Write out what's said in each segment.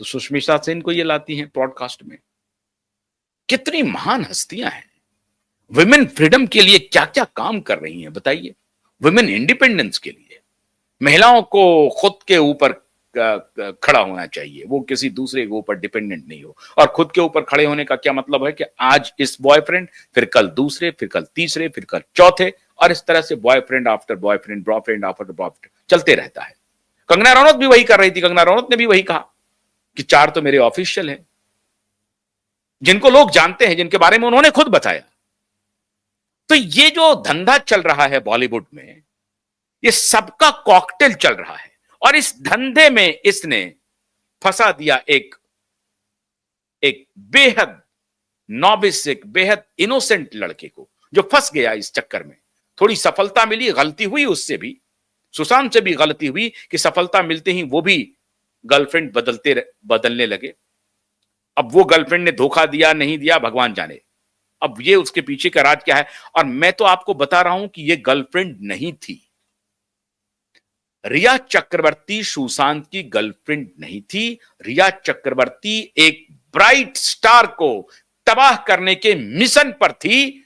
तो सुष्मिता सेन को ये लाती हैं पॉडकास्ट में। कितनी महान हस्तियां हैं, वुमेन फ्रीडम के लिए क्या क्या काम कर रही हैं बताइए। वुमेन इंडिपेंडेंस के लिए महिलाओं को खुद के ऊपर खड़ा होना चाहिए, वो किसी दूसरे के ऊपर डिपेंडेंट नहीं हो। और खुद के ऊपर खड़े होने का क्या मतलब है कि आज इस बॉयफ्रेंड, फिर कल दूसरे, फिर कल तीसरे, फिर कल चौथे, और इस तरह से boyfriend after boyfriend, boyfriend after boyfriend चलते रहता है। कंगना रनौत भी वही कर रही थी। कंगना रनौत ने भी वही कहा कि 4 तो मेरे ऑफिशियल हैं, जिनको लोग जानते हैं, जिनके बारे में उन्होंने खुद बताया। तो ये जो धंधा चल रहा है बॉलीवुड में, ये सबका कॉकटेल चल रहा है। और इस धंधे में इसने फंसा दिया एक बेहद नॉबिस, एक बेहद इनोसेंट लड़के को, जो फंस गया इस चक्कर में। थोड़ी सफलता मिली, गलती हुई उससे भी, सुशांत से भी गलती हुई कि सफलता मिलते ही वो भी गर्लफ्रेंड बदलने लगे। अब वो गर्लफ्रेंड ने धोखा दिया नहीं दिया भगवान जाने, अब ये उसके पीछे का राज क्या है। और मैं तो आपको बता रहा हूं कि ये गर्लफ्रेंड नहीं थी। रिया चक्रवर्ती सुशांत की गर्लफ्रेंड नहीं थी। रिया चक्रवर्ती एक ब्राइट स्टार को तबाह करने के मिशन पर थी,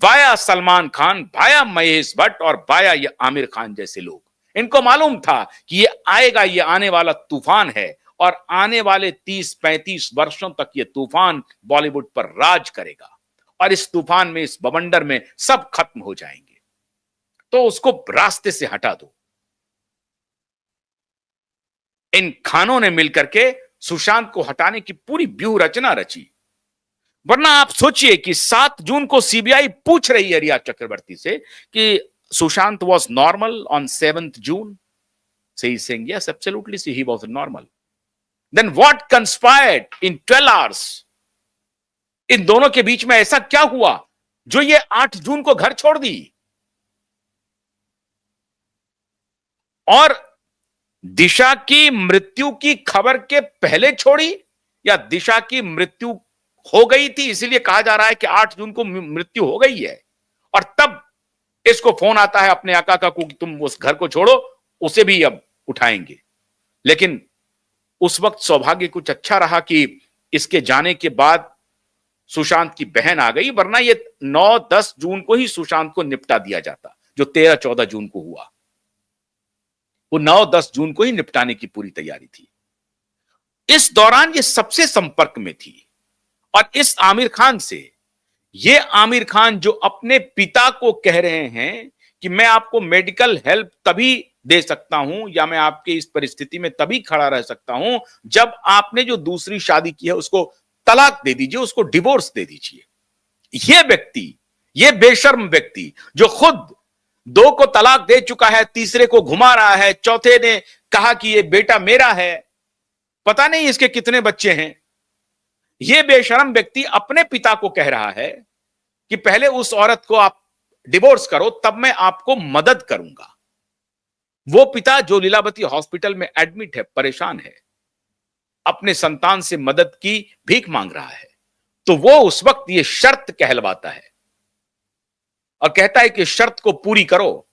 वाया सलमान खान, वाया महेश भट्ट और वाया ये आमिर खान जैसे लोग। इनको मालूम था कि ये आएगा, ये आने वाला तूफान है, और आने वाले 30-35 वर्षों तक ये तूफान बॉलीवुड पर राज करेगा, और इस तूफान में, इस बवंडर में सब खत्म हो जाएंगे। तो उसको रास्ते से हटा दो। इन खानों ने मिलकर के सुशांत को हटाने की पूरी व्यूह रचना रची। वरना आप सोचिए कि 7 जून को सीबीआई पूछ रही है रिया चक्रवर्ती से कि Sushant was normal on 7th June. So he's saying yes, absolutely, see, he was normal. Then what conspired in 12 hours? इन दोनों के बीच में ऐसा क्या हुआ जो ये 8 जून को घर छोड़ दी? और दिशा की मृत्यु की खबर के पहले छोड़ी, या दिशा की मृत्यु हो गई थी इसलिए कहा जा रहा है कि 8 जून को मृत्यु हो गई है, और तब इसको फोन आता है अपने आका का कि तुम उस घर को छोड़ो, उसे भी अब उठाएंगे। लेकिन उस वक्त सौभाग्य कुछ अच्छा रहा कि इसके जाने के बाद सुशांत की बहन आ गई, वरना ये 9-10 जून को ही सुशांत को निपटा दिया जाता। जो 13-14 जून को हुआ, वो 9-10 जून को ही निपटाने की पूरी तैयारी थी। इस दौरान ये सबसे संपर्क में थी, और इस आमिर खान से, ये आमिर खान जो अपने पिता को कह रहे हैं कि मैं आपको मेडिकल हेल्प तभी दे सकता हूं, या मैं आपके इस परिस्थिति में तभी खड़ा रह सकता हूं जब आपने जो दूसरी शादी की है उसको तलाक दे दीजिए, उसको डिवोर्स दे दीजिए। ये व्यक्ति, ये बेशर्म व्यक्ति जो खुद 2 को तलाक दे चुका है, तीसरे को घुमा रहा है, चौथे ने कहा कि ये बेटा मेरा है, पता नहीं इसके कितने बच्चे हैं। ये बेशर्म व्यक्ति अपने पिता को कह रहा है कि पहले उस औरत को आप डिवोर्स करो, तब मैं आपको मदद करूंगा। वो पिता जो लीलावती हॉस्पिटल में एडमिट है, परेशान है, अपने संतान से मदद की भीख मांग रहा है, तो वो उस वक्त ये शर्त कहलवाता है और कहता है कि शर्त को पूरी करो,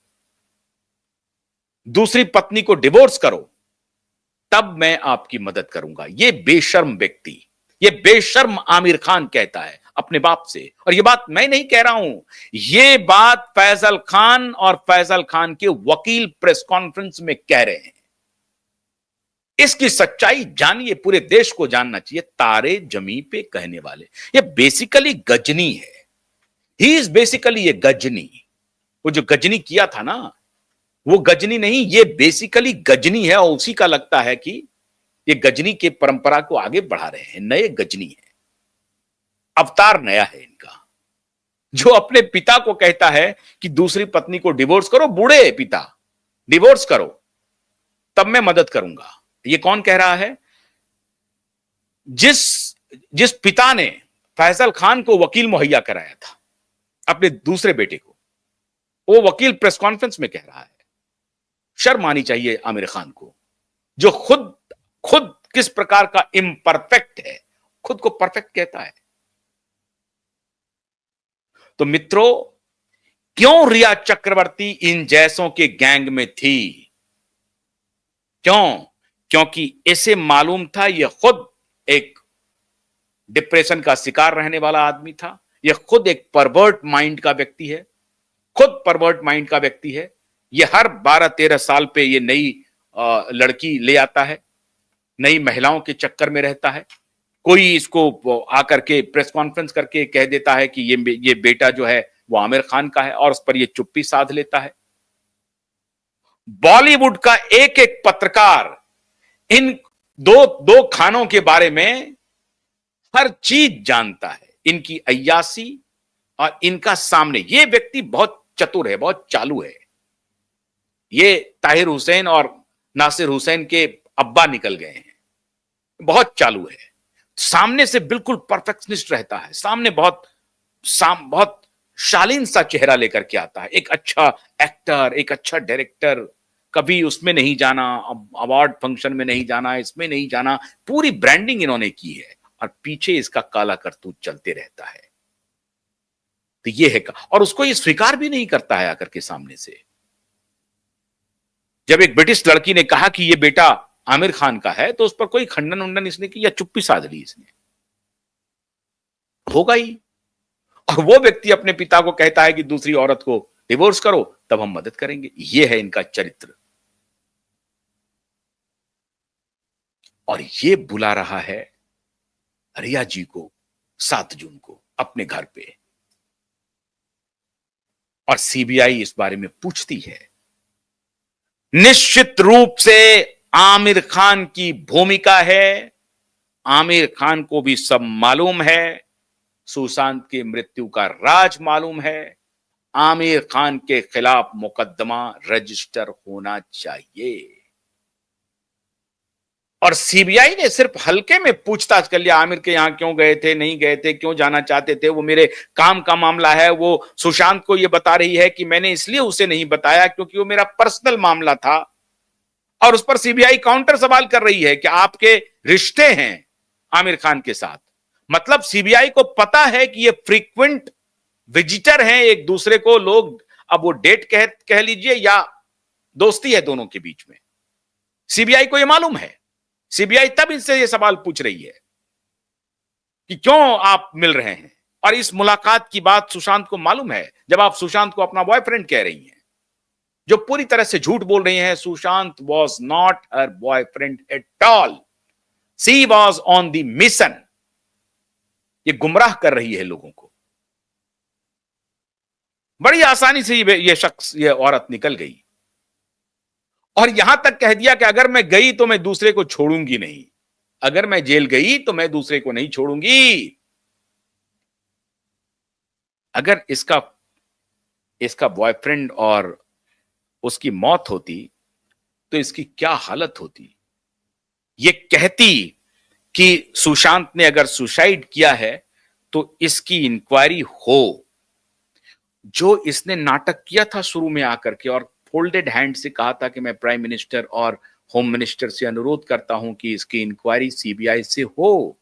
दूसरी पत्नी को डिवोर्स करो, तब मैं आपकी मदद करूंगा। ये बेशर्म व्यक्ति, ये बेशर्म आमिर खान कहता है अपने बाप से। और ये बात मैं नहीं कह रहा हूं, ये बात फैजल खान और फैजल खान के वकील प्रेस कॉन्फ्रेंस में कह रहे हैं। इसकी सच्चाई जानिए, पूरे देश को जानना चाहिए। तारे जमी पे कहने वाले, ये बेसिकली गजनी है। ही इज बेसिकली ये गजनी। वो जो गजनी किया था ना, वो गजनी नहीं, ये बेसिकली गजनी है। और उसी का लगता है कि ये गजनी के परंपरा को आगे बढ़ा रहे हैं। नए गजनी है, अवतार नया है इनका, जो अपने पिता को कहता है कि दूसरी पत्नी को डिवोर्स करो, बूढ़े पिता, डिवोर्स करो, तब मैं मदद करूंगा। ये कौन कह रहा है? जिस पिता ने फैजल खान को वकील मुहैया कराया था अपने दूसरे बेटे को, वो वकील प्रेस कॉन्फ्रेंस में कह रहा है। शर्म आनी चाहिए आमिर खान को, जो खुद किस प्रकार का इम्परफेक्ट है, खुद को परफेक्ट कहता है। तो मित्रों, क्यों रिया चक्रवर्ती इन जैसों के गैंग में थी? क्यों? क्योंकि इसे मालूम था यह खुद एक डिप्रेशन का शिकार रहने वाला आदमी था, यह खुद एक परवर्ट माइंड का व्यक्ति है, खुद परवर्ट माइंड का व्यक्ति है। यह हर 12-13 साल पे ये नई लड़की ले आता है, नई महिलाओं के चक्कर में रहता है। कोई इसको आकर के प्रेस कॉन्फ्रेंस करके कह देता है कि ये बेटा जो है वो आमिर खान का है, और उस पर ये चुप्पी साध लेता है। बॉलीवुड का एक एक पत्रकार इन दो दो खानों के बारे में हर चीज जानता है, इनकी अय्यासी और इनका सामने। ये व्यक्ति बहुत चतुर है, बहुत चालू है। ये ताहिर हुसैन और नासिर हुसैन के अब्बा निकल गए हैं, बहुत चालू है। सामने से बिल्कुल परफेक्शनिस्ट रहता है, सामने बहुत शालीन सा चेहरा लेकर के आता है। एक अच्छा एक्टर, एक अच्छा डायरेक्टर, कभी उसमें नहीं जाना, अवार्ड फंक्शन में नहीं जाना, इसमें नहीं जाना, पूरी ब्रांडिंग इन्होंने की है, और पीछे इसका काला करतूत चलते रहता है। तो ये है, और उसको ये स्वीकार भी नहीं करता है आकर के सामने से। जब एक ब्रिटिश लड़की ने कहा कि ये बेटा आमिर खान का है, तो उस पर कोई खंडन उंडन इसने की या चुप्पी साध ली इसने, होगा ही। और वो व्यक्ति अपने पिता को कहता है कि दूसरी औरत को डिवोर्स करो, तब हम मदद करेंगे। ये है इनका चरित्र। और ये बुला रहा है रिया जी को 7 जून को अपने घर पे, और सीबीआई इस बारे में पूछती है। निश्चित रूप से आमिर खान की भूमिका है, आमिर खान को भी सब मालूम है, सुशांत की मृत्यु का राज मालूम है, आमिर खान के खिलाफ मुकदमा रजिस्टर होना चाहिए। और सीबीआई ने सिर्फ हल्के में पूछताछ कर लिया, आमिर के यहां क्यों गए थे, नहीं गए थे, क्यों जाना चाहते थे, वो मेरे काम का मामला है। वो सुशांत को ये बता रही है कि मैंने इसलिए उसे नहीं बताया क्योंकि वो मेरा पर्सनल मामला था, और उस पर सीबीआई काउंटर सवाल कर रही है कि आपके रिश्ते हैं आमिर खान के साथ। मतलब सीबीआई को पता है कि ये फ्रीक्वेंट विजिटर हैं एक दूसरे को लोग, अब वो डेट कह लीजिए या दोस्ती है दोनों के बीच में, सीबीआई को ये मालूम है। सीबीआई तब इनसे ये सवाल पूछ रही है कि क्यों आप मिल रहे हैं, और इस मुलाकात की बात सुशांत को मालूम है। जब आप सुशांत को अपना बॉयफ्रेंड कह रही हैं, जो पूरी तरह से झूठ बोल रही हैं, Sushant was not her boyfriend at all, she was on the mission. ये गुमराह कर रही है लोगों को। बड़ी आसानी से ये औरत निकल गई, और यहां तक कह दिया कि अगर मैं गई तो मैं दूसरे को छोड़ूंगी नहीं, अगर मैं जेल गई तो मैं दूसरे को नहीं छोड़ूंगी। अगर इसका बॉयफ्रेंड और उसकी मौत होती तो इसकी क्या हालत होती। ये कहती कि सुशांत ने अगर सुसाइड किया है तो इसकी इंक्वायरी हो। जो इसने नाटक किया था शुरू में आकर के, और फोल्डेड हैंड से कहा था कि मैं प्राइम मिनिस्टर और होम मिनिस्टर से अनुरोध करता हूं कि इसकी इंक्वायरी सीबीआई से हो,